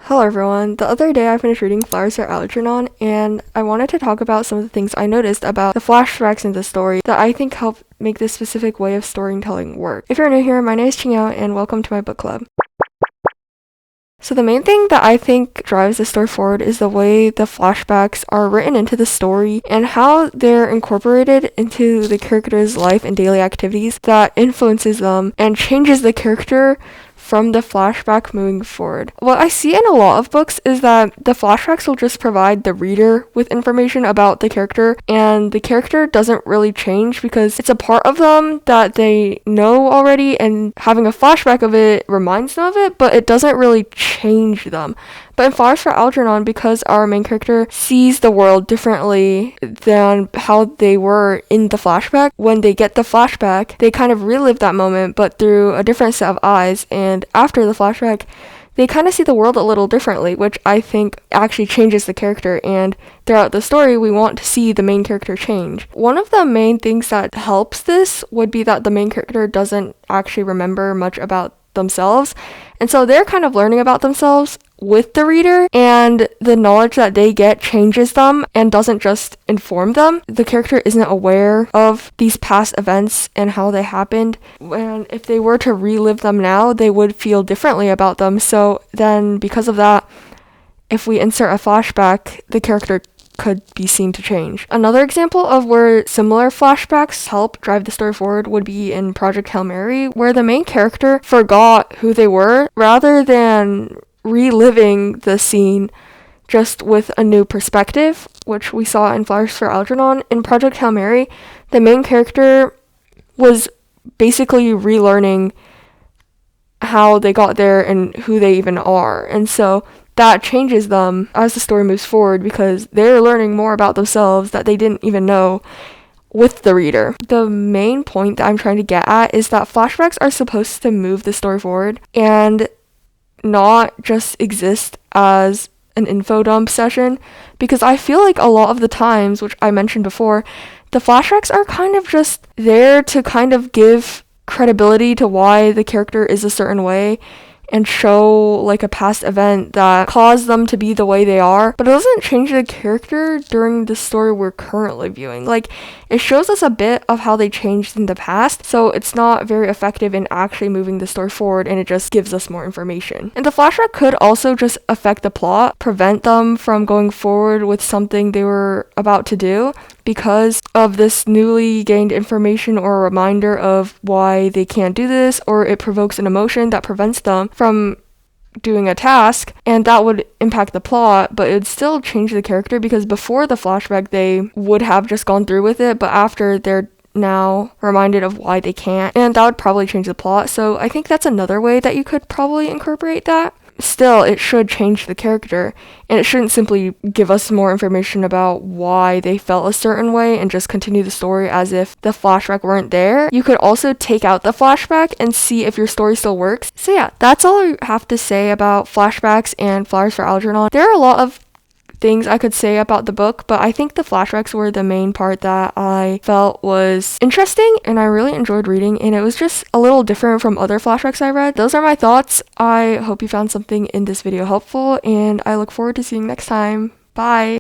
Hello everyone. The other day I finished reading Flowers for Algernon, and I wanted to talk about some of the things I noticed about the flashbacks in the story that I think help make this specific way of storytelling work. If you're new here, my name is Chingyao and welcome to my book club. So the main thing that I think drives the story forward is the way the flashbacks are written into the story and how they're incorporated into the character's life and daily activities that influences them and changes the character from the flashback moving forward. What I see in a lot of books is that the flashbacks will just provide the reader with information about the character, and the character doesn't really change because it's a part of them that they know already, and having a flashback of it reminds them of it, but it doesn't really change them. But in Flowers for Algernon, because our main character sees the world differently than how they were in the flashback, when they get the flashback, they kind of relive that moment, but through a different set of eyes. And after the flashback, they kind of see the world a little differently, which I think actually changes the character. And throughout the story, we want to see the main character change. One of the main things that helps this would be that the main character doesn't actually remember much about themselves. And so they're kind of learning about themselves with the reader, and the knowledge that they get changes them and doesn't just inform them. The character isn't aware of these past events and how they happened, and if they were to relive them now, they would feel differently about them. So then because of that, if we insert a flashback, the character could be seen to change. Another example of where similar flashbacks help drive the story forward would be in Project Hail Mary, where the main character forgot who they were rather than reliving the scene just with a new perspective, which we saw in Flowers for Algernon. In Project Hail Mary, the main character was basically relearning how they got there and who they even are, and so that changes them as the story moves forward because they're learning more about themselves that they didn't even know with the reader. The main point that I'm trying to get at is that flashbacks are supposed to move the story forward and not just exist as an info dump session, because I feel like a lot of the times, which I mentioned before, the flashbacks are kind of just there to kind of give credibility to why the character is a certain way and show like a past event that caused them to be the way they are, but it doesn't change the character during the story we're currently viewing. Like, it shows us a bit of how they changed in the past, so it's not very effective in actually moving the story forward, and it just gives us more information. And the flashback could also just affect the plot, prevent them from going forward with something they were about to do because of this newly gained information or a reminder of why they can't do this, or it provokes an emotion that prevents them from doing a task, and that would impact the plot, but it would still change the character because before the flashback they would have just gone through with it, but after they're now reminded of why they can't, and that would probably change the plot. So I think that's another way that you could probably incorporate that. Still, it should change the character, and it shouldn't simply give us more information about why they felt a certain way and just continue the story as if the flashback weren't there. You could also take out the flashback and see if your story still works. So yeah, that's all I have to say about flashbacks and Flowers for Algernon. There are a lot of things I could say about the book, but I think the flashbacks were the main part that I felt was interesting and I really enjoyed reading, and it was just a little different from other flashbacks I read. Those are my thoughts. I hope you found something in this video helpful, and I look forward to seeing you next time. Bye!